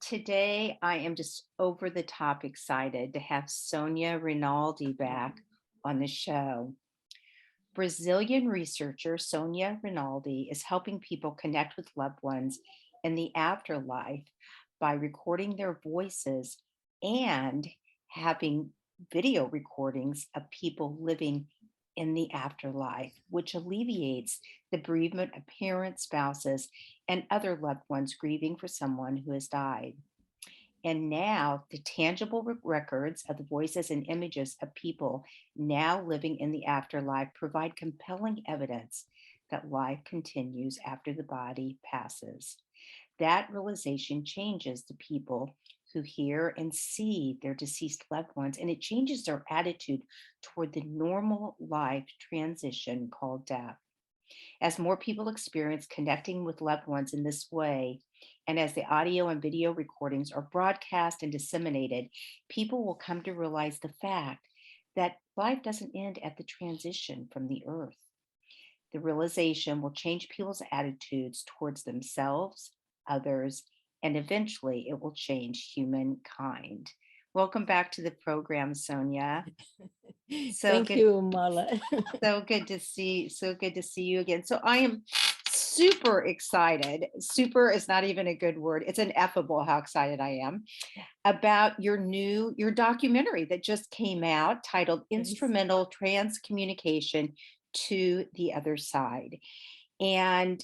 Today, I am just over the top excited to have Sonia Rinaldi back on the show. Brazilian researcher Sonia Rinaldi is helping people connect with loved ones in the afterlife by recording their voices and having video recordings of people living in the afterlife, which alleviates the bereavement of parents, spouses, and other loved ones grieving for someone who has died. And now the tangible records of the voices and images of people now living in the afterlife provide compelling evidence that life continues after the body passes. That realization changes the people who hear and see their deceased loved ones, and it changes their attitude toward the normal life transition called death. As more people experience connecting with loved ones in this way, and as the audio and video recordings are broadcast and disseminated, people will come to realize the fact that life doesn't end at the transition from the earth. The realization will change people's attitudes towards themselves, others, and eventually it will change humankind. Welcome back to the program, Sonia. So Thank good you, Marla. so good to see you again. So I am super excited. Super is not even a good word. It's ineffable how excited I am about your documentary that just came out titled Yes. Instrumental Transcommunication to the Other Side. And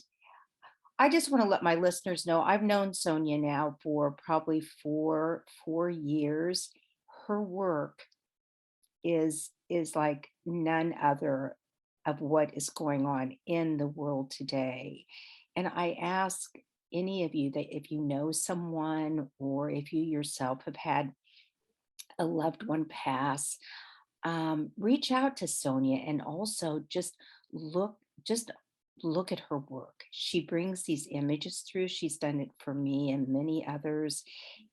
I just want to let my listeners know I've known Sonia now for probably four years. Her work is like none other of what is going on in the world today. And I ask any of you that if you know someone or if you yourself have had a loved one pass, reach out to Sonia and also look just look at her work. She brings these images through. She's done it for me and many others.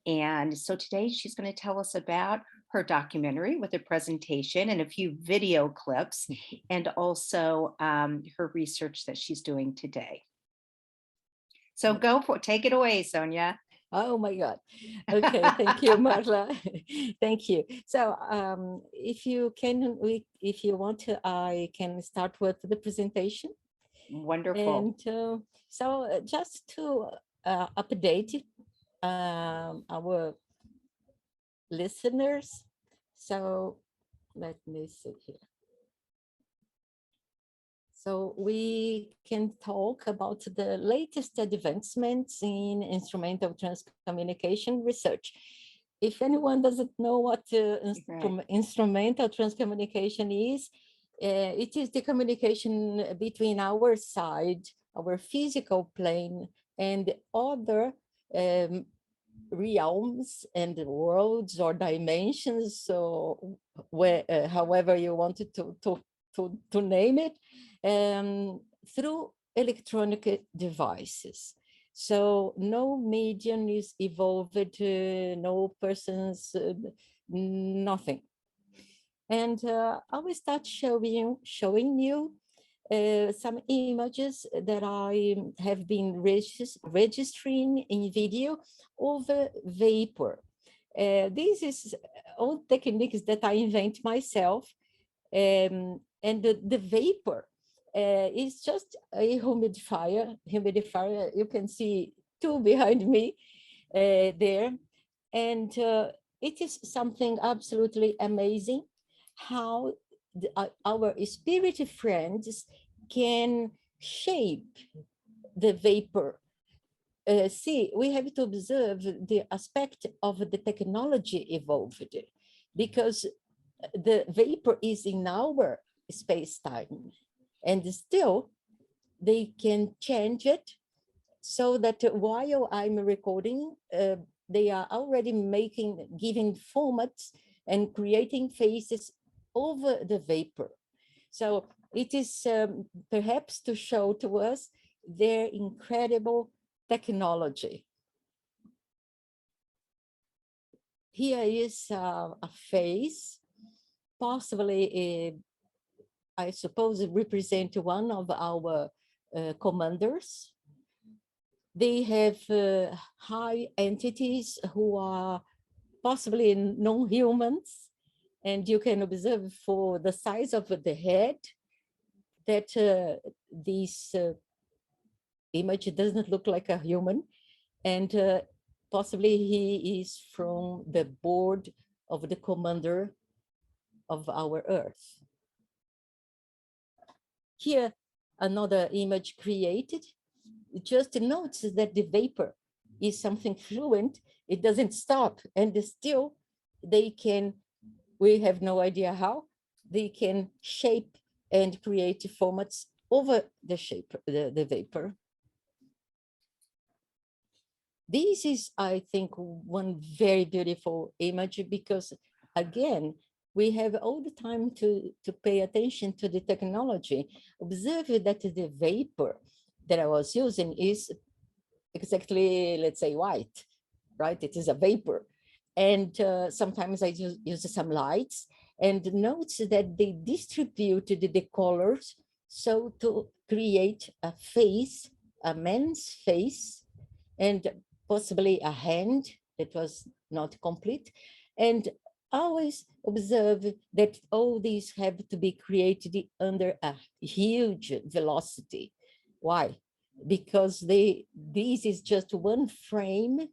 And so today she's going to tell us about her documentary with a presentation and a few video clips, and also her research that she's doing today. So take it away, Sonia. Oh my God. Okay, thank you, Marla. Thank you. So if you if you want to, I can start with the presentation. Wonderful. And just to update our listeners. So let me see here. So we can talk about the latest advancements in instrumental transcommunication research. If anyone doesn't know what instrumental transcommunication is, it is the communication between our side, our physical plane, and other realms and worlds or dimensions, so where, however you wanted to name it, through electronic devices. So no medium is evolved, no persons, nothing. And I will start showing you some images that I have been registering in video over vapor. This is all techniques that I invent myself. And the vapor is just a humidifier. You can see two behind me there. And it is something absolutely amazing how our spirit friends can shape the vapor. See, we have to observe the aspect of the technology evolved, because the vapor is in our space-time, and still they can change it so that while I'm recording, they are already giving formats and creating faces over the vapor. So it is perhaps to show to us their incredible technology. Here is a face, possibly, I suppose, represent one of our commanders. They have high entities who are possibly non-humans, and you can observe for the size of the head that this image doesn't look like a human, and possibly he is from the board of the commander of our Earth. Here, another image created. Just notice that the vapor is something fluent. It doesn't stop, and still they can, we have no idea how, they can shape and create formats over the shape, the vapor. This is, I think, one very beautiful image because, again, we have all the time to pay attention to the technology. Observe that the vapor that I was using is exactly, let's say, white, right? It is a vapor. And sometimes I use some lights, and notice that they distributed the colors so to create a face, a man's face, and possibly a hand that was not complete. And always observe that all these have to be created under a huge velocity. Why? Because this is just one frame.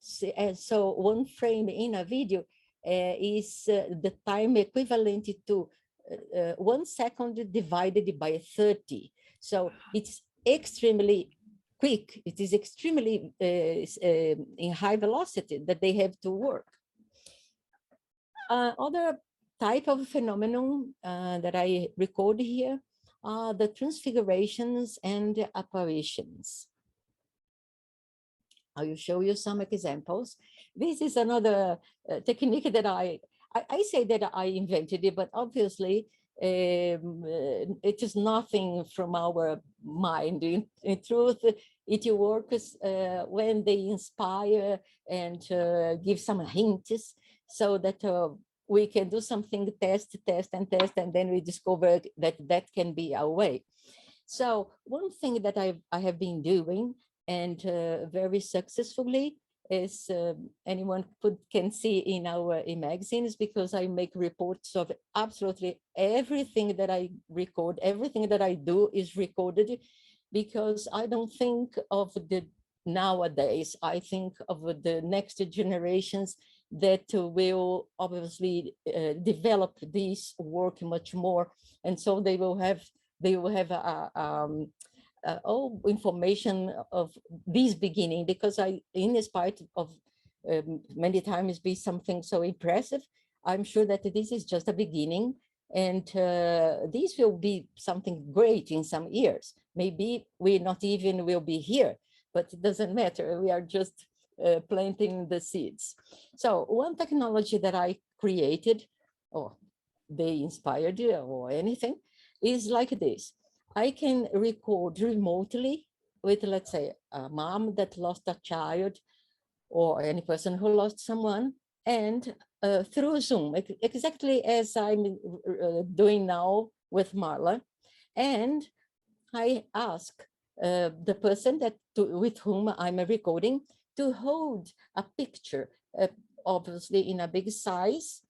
So one frame in a video is the time equivalent to 1 second divided by 30. So it's extremely quick. It is extremely in high velocity that they have to work. Other type of phenomenon that I record here are the transfigurations and apparitions. I will show you some examples. This is another technique that I say that I invented it, but obviously it is nothing from our mind. In truth, it works when they inspire and give some hints so that we can do something, test, and then we discover that that can be our way. So one thing that I have been doing, and very successfully, is anyone can see in our magazines, because I make reports of absolutely everything that I record. Everything that I do is recorded, because I don't think of the nowadays. I think of the next generations that will obviously develop this work much more, and so they will have all information of this beginning, because in spite of many times be something so impressive, I'm sure that this is just a beginning, and this will be something great in some years. Maybe we not even will be here, but it doesn't matter. We are just planting the seeds. So one technology that I created, or they inspired or anything, is like this. I can record remotely with, let's say, a mom that lost a child, or any person who lost someone, and through Zoom, exactly as I'm doing now with Marla. And I ask the person with whom I'm recording to hold a picture, obviously in a big size,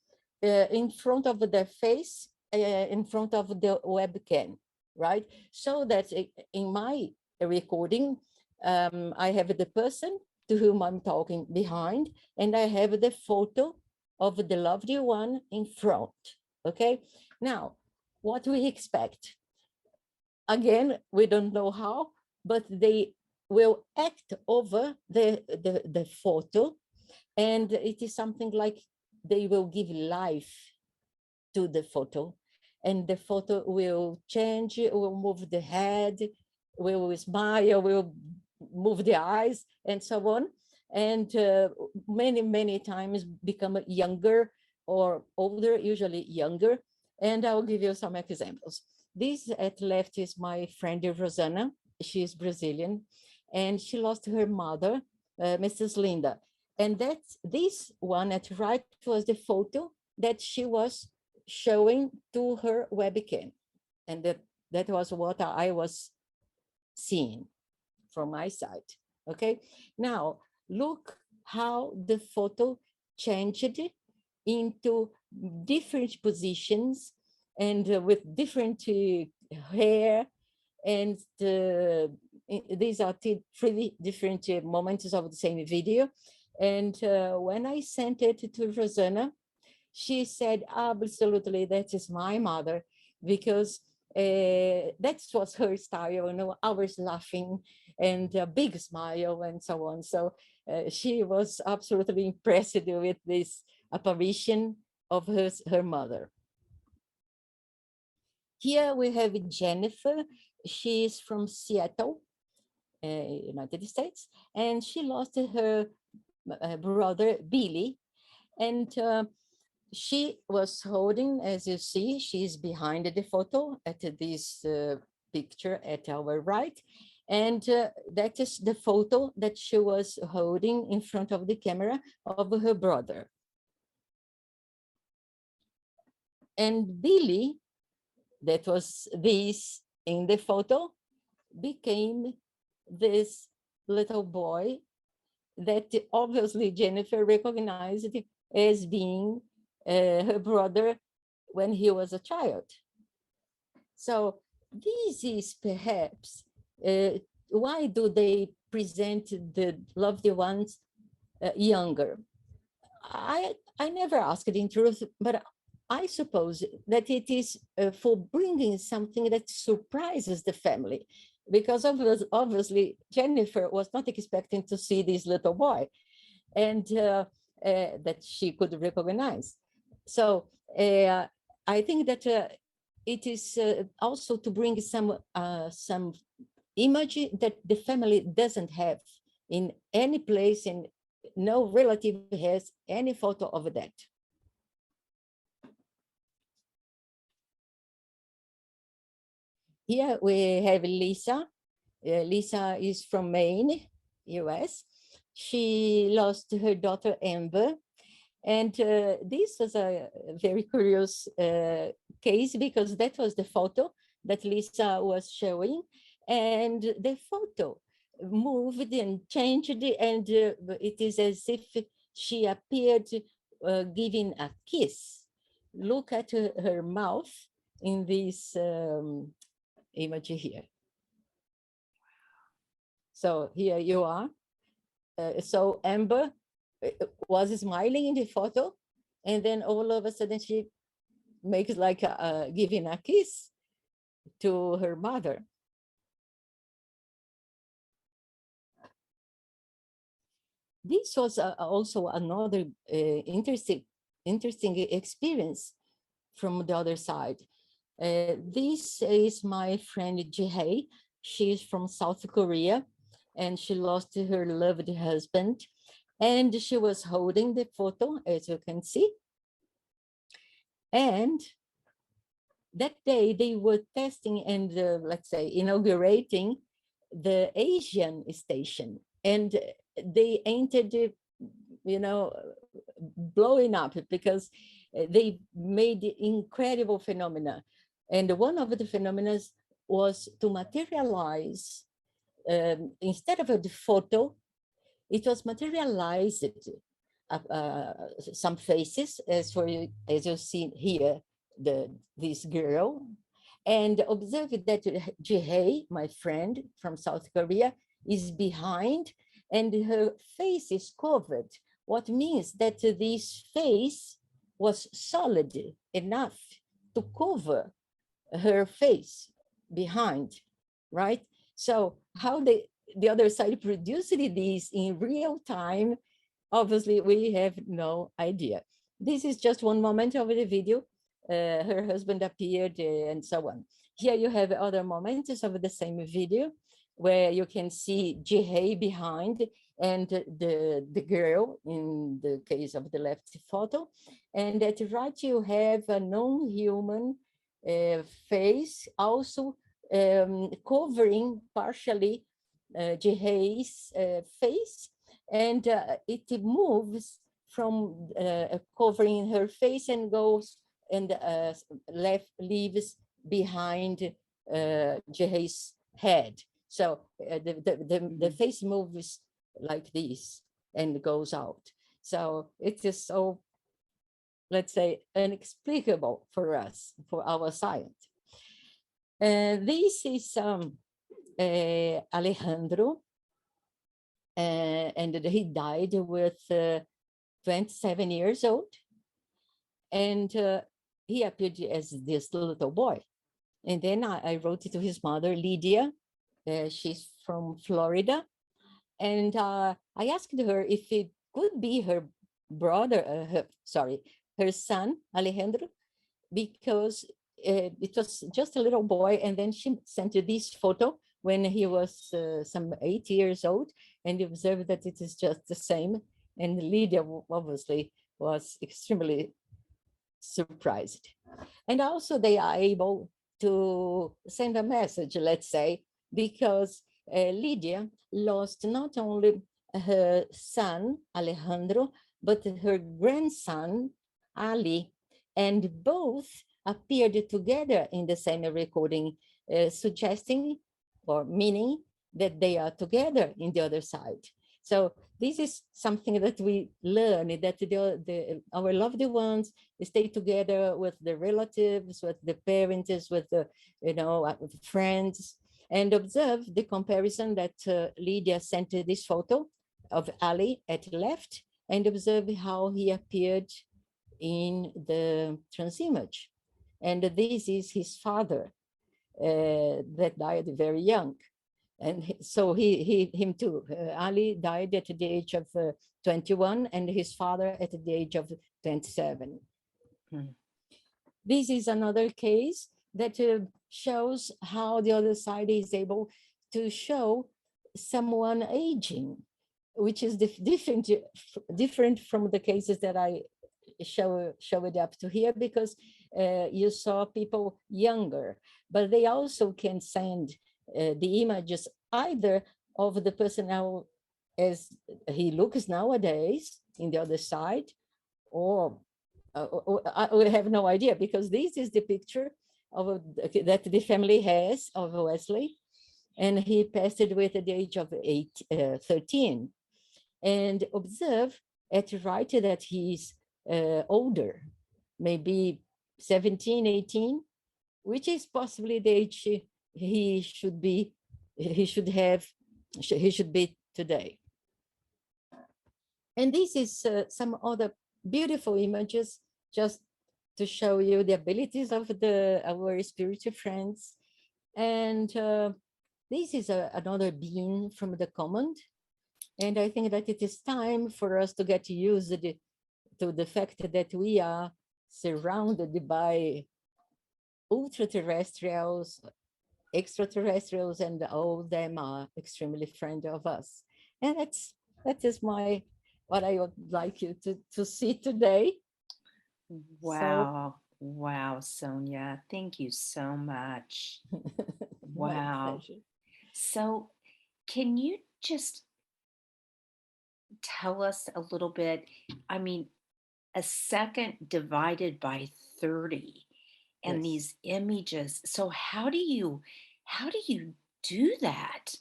in front of their face, in front of the webcam, right? So that in my recording, I have the person to whom I'm talking behind, and I have the photo of the loved one in front, okay? Now, what we expect? Again, we don't know how, but they will act over the photo, and it is something like they will give life to the photo, and the photo will change, will move the head, will smile, will move the eyes, and so on, and many times become younger or older, usually younger. And I'll give you some examples. This at left is my friend Rosana. She is Brazilian, and she lost her mother, Mrs. Linda. And this one at right was the photo that she was showing to her webcam. And that was what I was seeing from my side. Okay, now look how the photo changed into different positions and with different hair, and these are three different moments of the same video. And when I sent it to Rosanna, she said, absolutely, that is my mother, because that was her style, you know, always laughing and a big smile and so on. So she was absolutely impressed with this apparition of her mother. Here we have Jennifer. She is from Seattle, United States, and she lost her brother, Billy. And she was holding, as you see, she's behind the photo at this picture at our right. And that is the photo that she was holding in front of the camera of her brother. And Billy, that was this in the photo, became this little boy that obviously Jennifer recognized as being her brother when he was a child. So this is perhaps why do they present the loved ones younger? I never asked in truth, but I suppose that it is for bringing something that surprises the family, because obviously Jennifer was not expecting to see this little boy, and that she could recognize. So I think that it is also to bring some image that the family doesn't have in any place, and no relative has any photo of that. Here we have Lisa. Lisa is from Maine, US. She lost her daughter Amber. And this was a very curious case, because that was the photo that Lisa was showing. And the photo moved and changed, and it is as if she appeared giving a kiss. Look at her mouth in this image here. So here you are. So Amber was smiling in the photo, and then all of a sudden she makes like giving a kiss to her mother. This was also another interesting experience from the other side. This is my friend Jihye. She is from South Korea, and she lost her loved husband. And she was holding the photo, as you can see. And that day they were testing and let's say inaugurating the Asian station. And they entered, you know, blowing up, because they made incredible phenomena. And one of the phenomena was to materialize, instead of the photo, it was materialized some faces, as you see here, this girl, and observe that Jihye, my friend from South Korea, is behind, and her face is covered. What means that this face was solid enough to cover her face behind, right? So how the other side produced this in real time, obviously we have no idea. This is just one moment of the video. Her husband appeared and so on. Here you have other moments of the same video where you can see Jihye behind and the girl in the case of the left photo. And at the right you have a non-human face also covering partially Jihye's face, and it moves from covering her face and goes and leaves behind Jihye's head. So the face moves like this and goes out. So it is so, let's say, inexplicable for us, for our science. This is Alejandro, and he died with 27 years old. And he appeared as this little boy. And then I wrote it to his mother, Lydia. She's from Florida. And I asked her if it could be her brother, her son, Alejandro, because it was just a little boy. And then she sent this photo when he was some 8 years old, and observed that it is just the same. And Lydia obviously was extremely surprised. And also they are able to send a message, let's say, because Lydia lost not only her son, Alejandro, but her grandson, Ali, and both appeared together in the same recording, suggesting or meaning that they are together in the other side. So this is something that we learn, that our loved ones stay together with the relatives, with the parents, with the with friends, and observe the comparison that Lydia sent this photo of Ali at left, and observe how he appeared in the transimage. And this is his father that died very young. And so him too. Ali died at the age of 21, and his father at the age of 27. This is another case that shows how the other side is able to show someone aging, which is different from the cases that I showed up to here, because you saw people younger, but they also can send the images either of the person now as he looks nowadays in the other side, or I have no idea, because this is the picture of that the family has of Wesley, and he passed away at the age of 13. And observe at right that he's older, maybe 17, 18, which is possibly the age he should be today. And this is some other beautiful images, just to show you the abilities of our spiritual friends. And this is another being from the command. And I think that it is time for us to get used to the fact that we are surrounded by ultra-terrestrials, extraterrestrials, and all of them are extremely friendly of us. And that is what I would like you to see today. Wow. Wow, Sonia. Thank you so much. Wow. So can you just tell us a little bit? I mean, a second divided by 30 and these images. So how do you do that?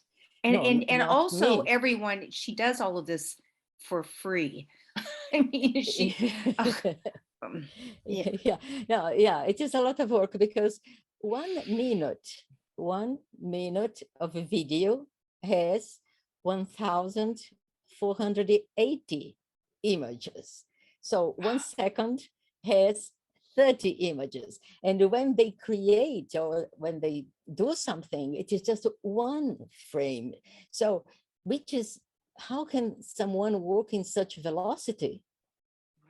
And also me. everyone, she does all of this for free. I mean, yeah, it is a lot of work, because 1 minute of a video has 1,480 images. So 1 second has 30 images. And when they create or when they do something, it is just one frame. So how can someone work in such velocity?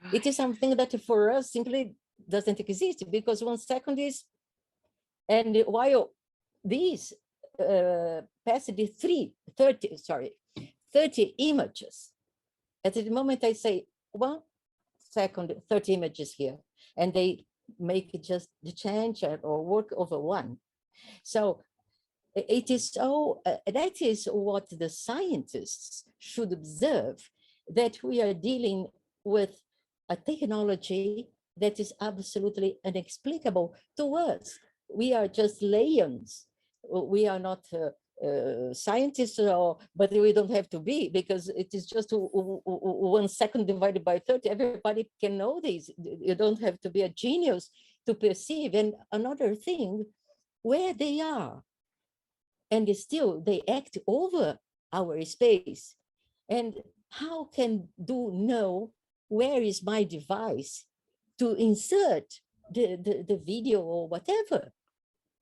Right. It is something that for us simply doesn't exist, because 1 second is, and while these passed 30 images, at the moment I say 1 second, 30 images here, and they make it just the change or work over one. So it is so, that is what the scientists should observe, that we are dealing with a technology that is absolutely inexplicable to us. We are just layers. We are not scientists, but we don't have to be, because it is just 1 second divided by 30. Everybody can know this. You don't have to be a genius to perceive. And another thing, where they are, and still they act over our space. And how can do know where is my device to insert the video or whatever?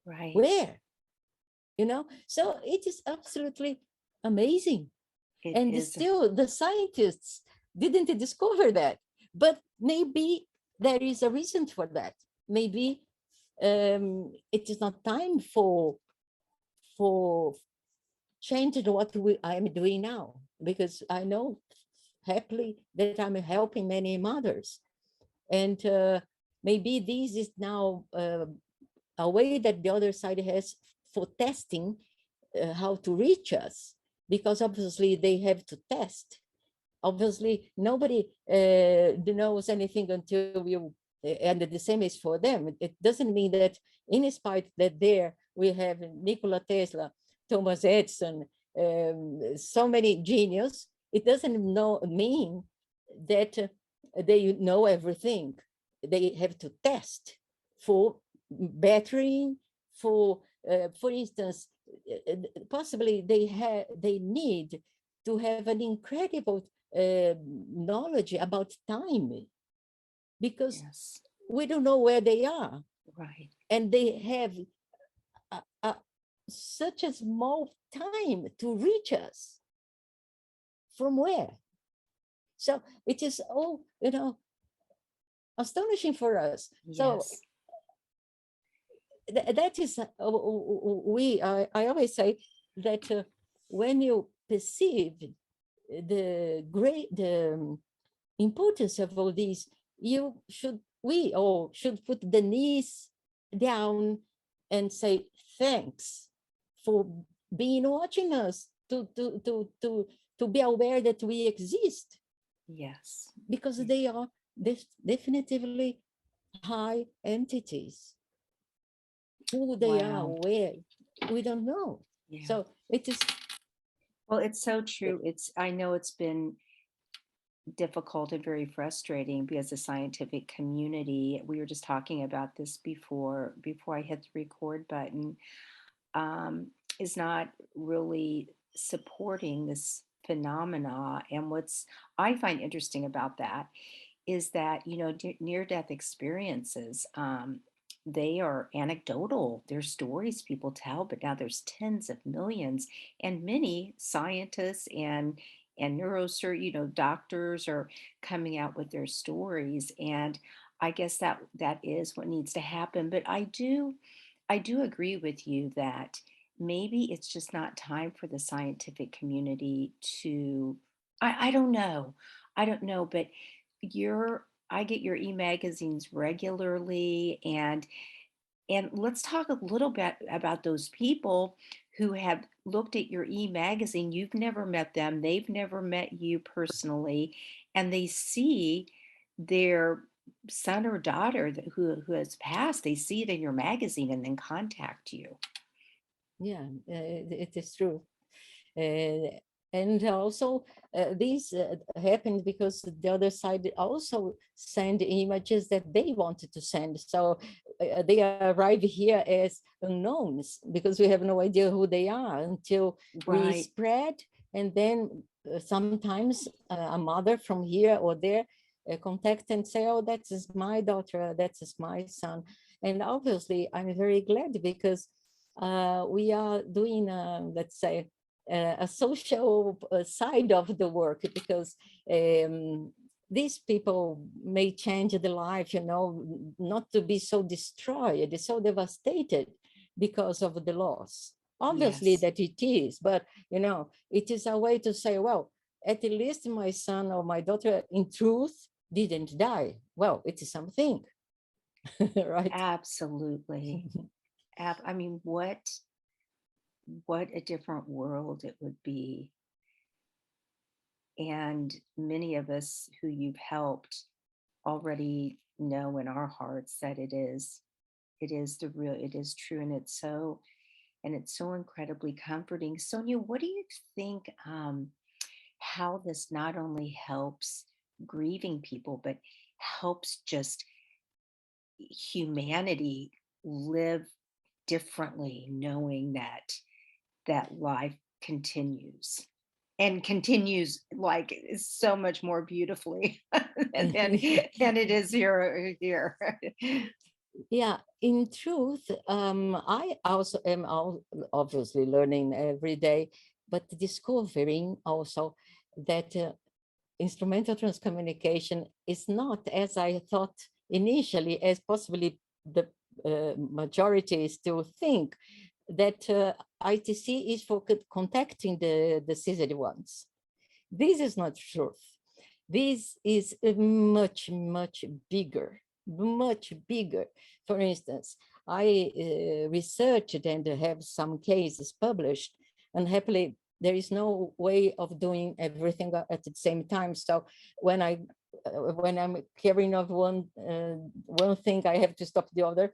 Right. Where? So it is absolutely amazing. It And is. still the scientists didn't discover that. But maybe there is a reason for that. Maybe it is not time for changing what I am doing now, because I know happily that I'm helping many mothers. And maybe this is now a way that the other side has for testing how to reach us, because obviously they have to test. Obviously, nobody knows anything until you, and the same is for them. It doesn't mean that, in spite that there we have Nikola Tesla, Thomas Edison, so many genius, it doesn't mean that they know everything. They have to test for battery, for instance, possibly they need to have an incredible knowledge about time, because Yes. we don't know where they are, Right. and they have such a small time to reach us. From where? So it is all, astonishing for us. So Yes. that is, I always say that when you perceive the importance of all these, we all should put the knees down and say thanks for being watching us, to be aware that we exist, Yes. because they are definitively high entities. Who they are, Wow. where, we don't know. Yeah. So it is. Well, it's so true. I know it's been difficult and very frustrating because the scientific community, we were just talking about this before I hit the record button, is not really supporting this phenomena. And what's I find interesting about that is that, near death experiences, they are anecdotal. They're stories people tell, but now there's tens of millions, and many scientists and neurosurgeons, doctors are coming out with their stories. And I guess that is what needs to happen. But I do agree with you that maybe it's just not time for the scientific community to. I don't know. I don't know, but I get your e-magazines regularly, and let's talk a little bit about those people who have looked at your e-magazine. You've never met them, they've never met you personally, and they see their son or daughter who has passed. They see it in your magazine and then contact you. Yeah, it is true. Uh, and also, this happened because the other side also send images that they wanted to send. So they arrive here as unknowns, because we have no idea who they are until we Right. spread. And then sometimes a mother from here or there contact and say, oh, that is my daughter, that is my son. And obviously, I'm very glad, because we are doing, let's say, a social side of the work, because these people may change the life, not to be so destroyed, so devastated because of the loss. Obviously Yes. that it is, but it is a way to say, well, at least my son or my daughter in truth didn't die. Well, it is something, right? Absolutely. I mean, what a different world it would be. And many of us who you've helped already know in our hearts that it is true, and it's so and it's so incredibly comforting. Sonia, what do you think, how this not only helps grieving people, but helps just humanity live differently, knowing that life continues and continues like so much more beautifully than it is here. Yeah, in truth, I also am obviously learning every day, but discovering also that instrumental transcommunication is not as I thought initially, as possibly the majority still think, that ITC is for contacting the deceased ones. This is not truth. This is much, much bigger, much bigger. For instance, I researched and have some cases published, and happily there is no way of doing everything at the same time. So when I'm carrying of one thing, I have to stop the other.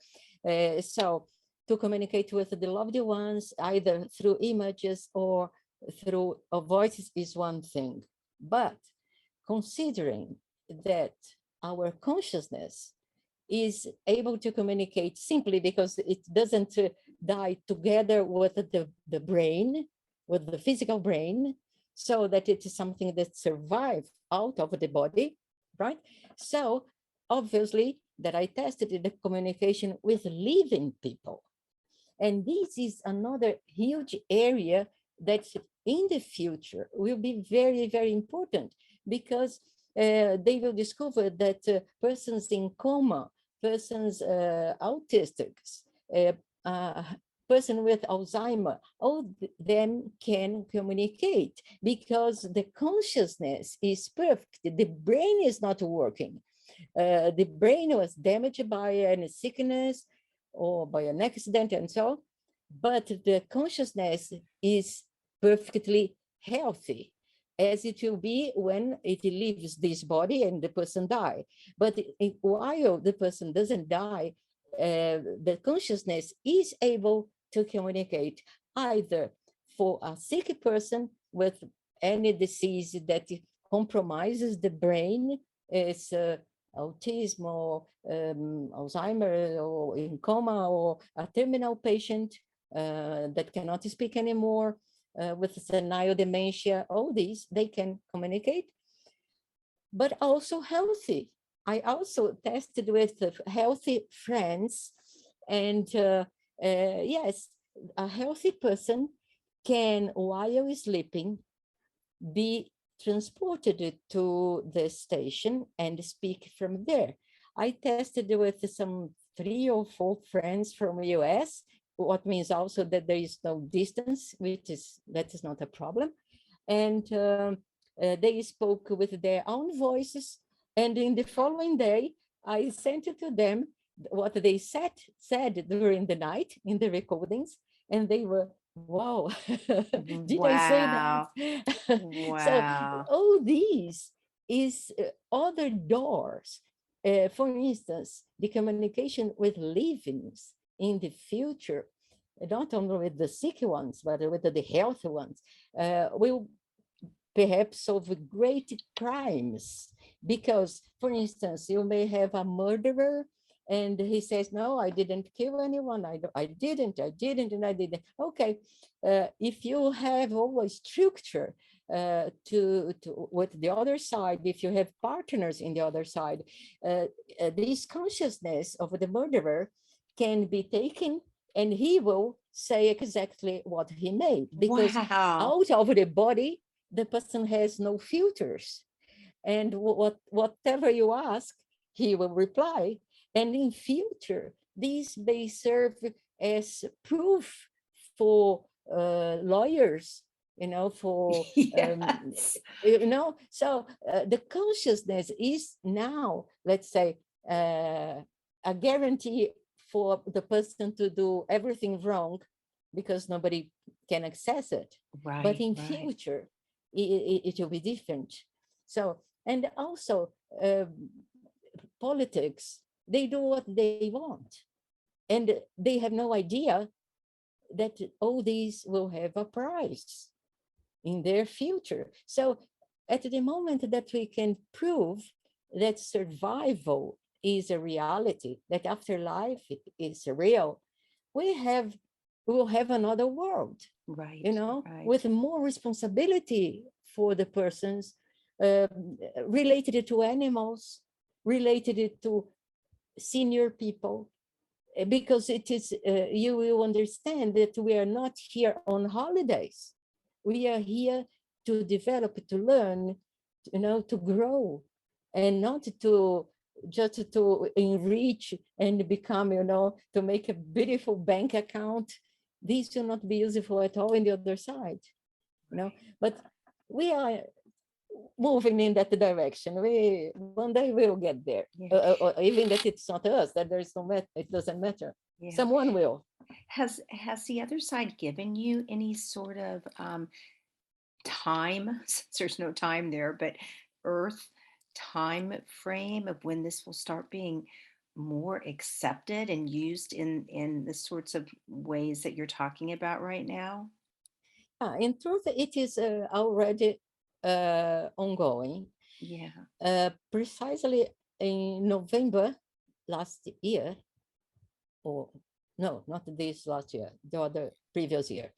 So to communicate with the loved ones, either through images or through voices is one thing. But considering that our consciousness is able to communicate simply because it doesn't die together with the brain, with the physical brain, so that it is something that survives out of the body, right? So obviously that I tested the communication with living people. And this is another huge area that in the future will be very, very important, because they will discover that persons in coma, persons autistics, uh, person with Alzheimer, all them can communicate because the consciousness is perfect. The brain is not working. The brain was damaged by a sickness or by an accident and so, but the consciousness is perfectly healthy, as it will be when it leaves this body and the person die. But while the person doesn't die, the consciousness is able to communicate either for a sick person with any disease that compromises the brain, is autism or Alzheimer or in coma, or a terminal patient that cannot speak anymore with senile dementia. All these, they can communicate, but also healthy. I also tested with healthy friends, and yes, a healthy person can, while sleeping, be transported to the station and speak from there. I tested with some 3 or 4 friends from US, what means also that there is no distance, that is not a problem. And they spoke with their own voices. And in the following day, I sent it to them what they said during the night in the recordings, and they were, wow, did I say that? Wow. So Wow. all these is other doors. For instance, the communication with livings in the future, not only with the sick ones, but with the healthy ones, will perhaps solve great crimes. Because, for instance, you may have a murderer and he says, no, I didn't kill anyone. I didn't, and I didn't. Okay, if you have always structure to with the other side, if you have partners in the other side, this consciousness of the murderer can be taken, and he will say exactly what he made, because Wow. out of the body, the person has no filters. And whatever you ask, he will reply. And in future, these may serve as proof for lawyers, for Yes. so the consciousness is now, let's say, a guarantee for the person to do everything wrong, because nobody can access it. But Right, in right. future, it will be different. So, and also politics, they do what they want, and they have no idea that all these will have a price in their future. So at the moment that we can prove that survival is a reality, that afterlife is real, we will have another world, Right. Right. with more responsibility for the persons, uh, related to animals, related to senior people, because it is, you will understand that we are not here on holidays. We are here to develop, to learn, to grow, and not to just to enrich and become, to make a beautiful bank account. These will not be useful at all in the other side, but we are moving in that direction. We one day we'll get there. Yeah. Or even that it's not us, that there is no matter, it doesn't matter. Yeah. Someone will. Has the other side given you any sort of time, since there's no time there, but Earth time frame of when this will start being more accepted and used in the sorts of ways that you're talking about right now? In truth, it is already ongoing. Yeah. Precisely in November last year, or no, not this last year, the other previous year,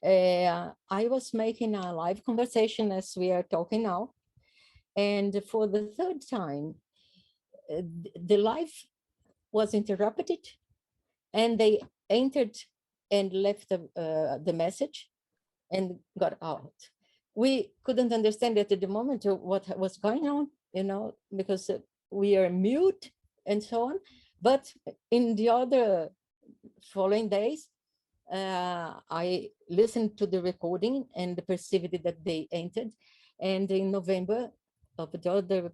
I was making a live conversation as we are talking now. And for the third time, the live was interrupted, and they entered and left the message and got out. We couldn't understand at the moment what was going on, because we are mute and so on. But in the other following days, I listened to the recording and perceived that they entered. And in November of the other,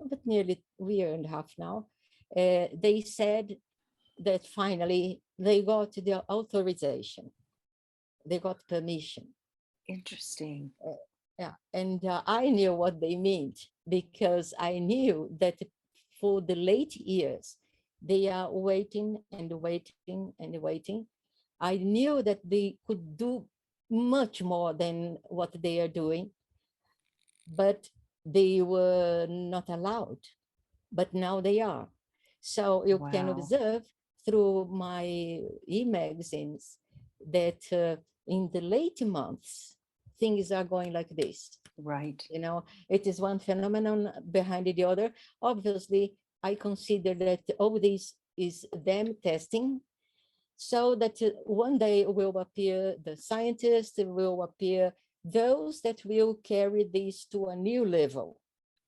but nearly a year and a half now, they said that finally they got the authorization, they got permission. Interesting. Yeah, and I knew what they meant, because I knew that for the late years, they are waiting and waiting and waiting. I knew that they could do much more than what they are doing, but they were not allowed. But now they are. So you can Wow. observe through my e-magazines that in the late months, things are going like this. Right. It is one phenomenon behind the other. Obviously, I consider that all this is them testing, so that one day will appear the scientists, will appear those that will carry this to a new level,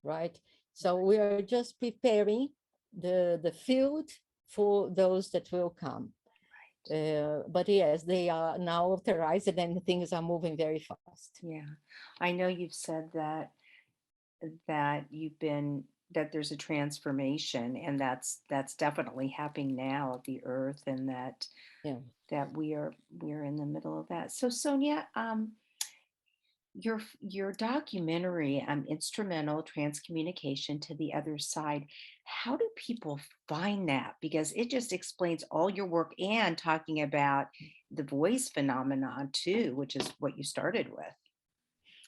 right? So we are just preparing the field for those that will come. But yes, they are now authorized and things are moving very fast. Yeah. I know you've said that there's a transformation, and that's definitely happening now of the earth, and Yeah. that we're in the middle of that. So Sonia, your documentary, Instrumental Transcommunication to the Other Side, how do people find that? Because it just explains all your work and talking about the voice phenomenon too, which is what you started with.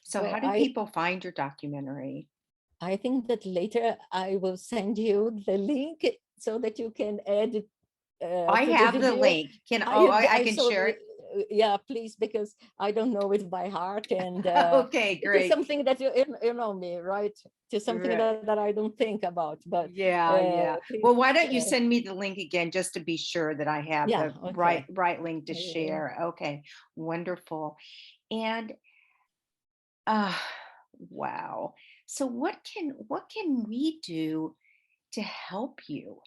So Well, how do people find your documentary? I think that later I will send you the link so that you can add I to the have the video. link. I can So share it. yeah, please, because I don't know it by heart, and Okay, it is great. something that you know me, right? It is something Right. that I don't think about, but Yeah, yeah. please, Well, why don't you send me the link again just to be sure that I have yeah, the okay. right link to I will. share. Okay, wonderful. And wow. So what can we do to help you?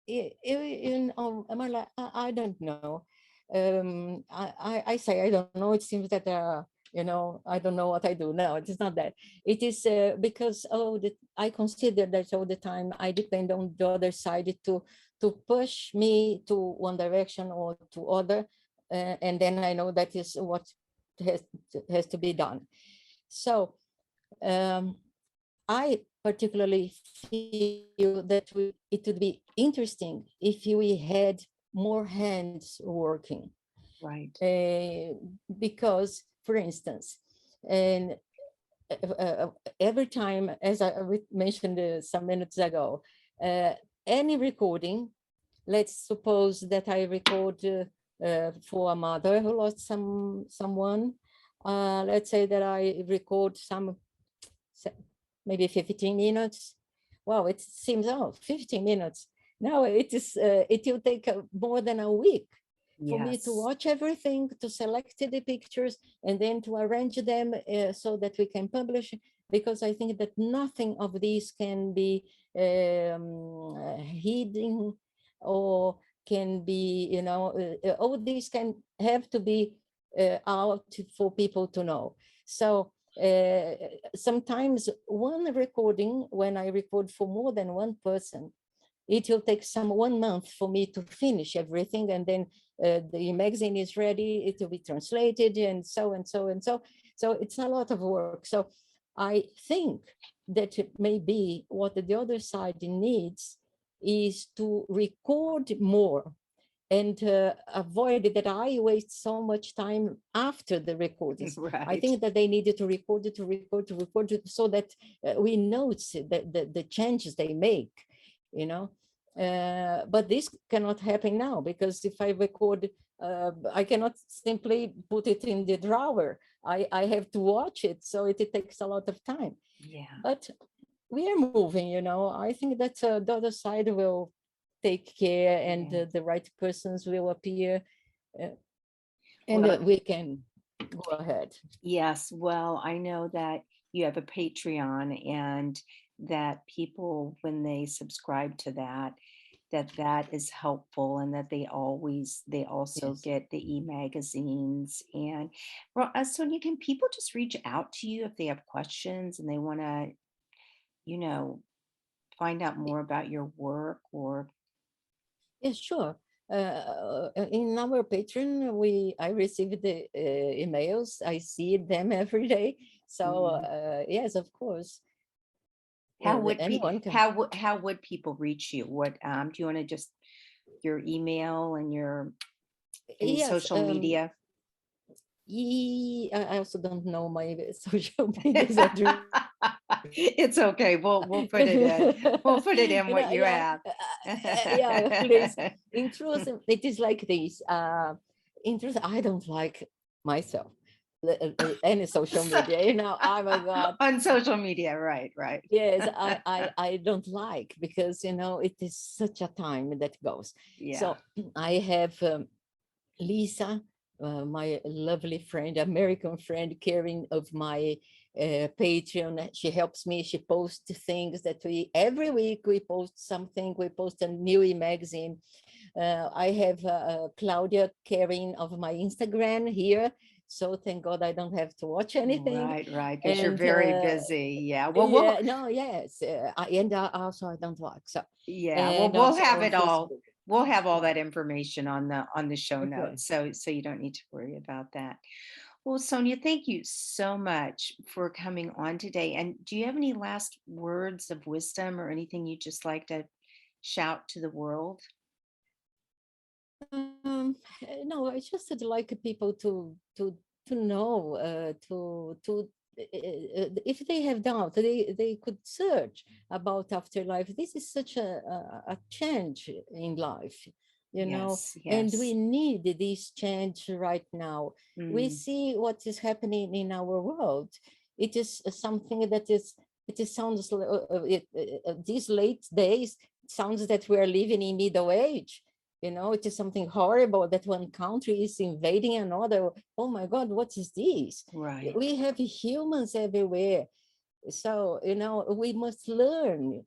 Marla, I don't know. I say I don't know. It seems that I don't know what I do. No, it is not that. It is because I consider that all the time I depend on the other side to push me to one direction or to other, and then I know that is what has has to be done. So um, I particularly feel that it would be interesting if we had more hands working. Right. Because, for instance, and every time, as I mentioned some minutes ago, any recording, let's suppose that I record for a mother who lost someone. Let's say that I record maybe 15 minutes. Wow, it seems, 15 minutes. Now it will take more than a week for me to Yes. watch everything, to select the pictures, and then to arrange them so that we can publish. Because I think that nothing of these can be hidden, or can be, all these can have to be out for people to know. So sometimes one recording, when I record for more than one person, it will take 1 month for me to finish everything, and then the magazine is ready, it will be translated, and so and so and so. So it's a lot of work. So I think that maybe what the other side needs is to record more, and avoid that I waste so much time after the recordings. I Right. think that they needed to record it, so that we notice the changes they make, you know. But this cannot happen now, because if I record, I cannot simply put it in the drawer. I have to watch it, so it takes a lot of time. Yeah. But we are moving, I think that the other side will take care, and Yeah. the right persons will appear, uh, and Well, we can go ahead. yes. Well, I know that you have a Patreon and that people, when they subscribe to that, that is helpful and that they also Yes. get the e-magazines. And well, Sonia, can people just reach out to you if they have questions and they want to, you know, find out more about your work or Yes, sure. In our Patreon, I receive the emails. I see them every day. So mm, yes, of course, how would anyone can. how would people reach you? What do you want to just your email and your any Yes. social media? I also don't know my social media's address. It's okay. We'll put it in. We'll put it in what you Yeah, have. yeah, please. In truth, it is like this. In truth, I don't like myself, any social So- media. Oh my God. on social media, right, right. Yes, I don't like, because it is such a time that goes. Yeah. So I have Lisa, my lovely friend, American friend, caring of my Patreon. She helps me. She posts things that every week we post something. We post a new magazine. I have Claudia caring of my Instagram here. So thank God I don't have to watch anything. Right, right. Because you're And very busy. Yeah. Well, yeah, no, yes. Also I don't like. So, yeah. Well, and we'll also have on it all. Facebook. We'll have all Yeah. that information on the show Okay. notes. So you don't need to worry about that. Well, Sonia, thank you so much for coming on today. And do you have any last words of wisdom or anything you'd just like to shout to the world? No, I just would like people to know, if they have doubt, they could search about afterlife. This is such a change in life, Yes, and we yes. need this change right now. We Mm, see what is happening in our world. It is something that sounds these late days, sounds that we are living in middle age. It is something horrible that one country is invading another. Oh my God, what is this? right. We have humans everywhere. So, we must learn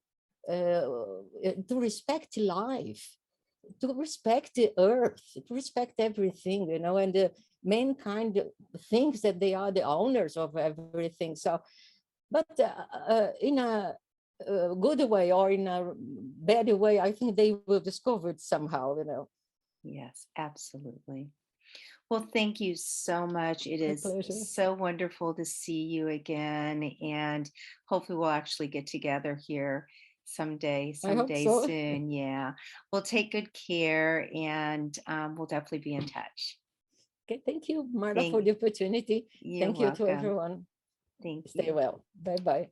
to respect life, to respect the earth, to respect everything, and the mankind thinks that they are the owners of everything. So, but in a good way or in a bad way, I think they will discover it somehow. Yes, absolutely. Well, thank you so much. It My is pleasure. so wonderful to see you again. And hopefully we'll actually get together here I hope someday so. soon. Yeah. Well, take good care and we'll definitely be in touch. Okay, thank you, Marla, Thank for the opportunity. You're Thank you to welcome. everyone. Thank Stay you. well. Bye-bye.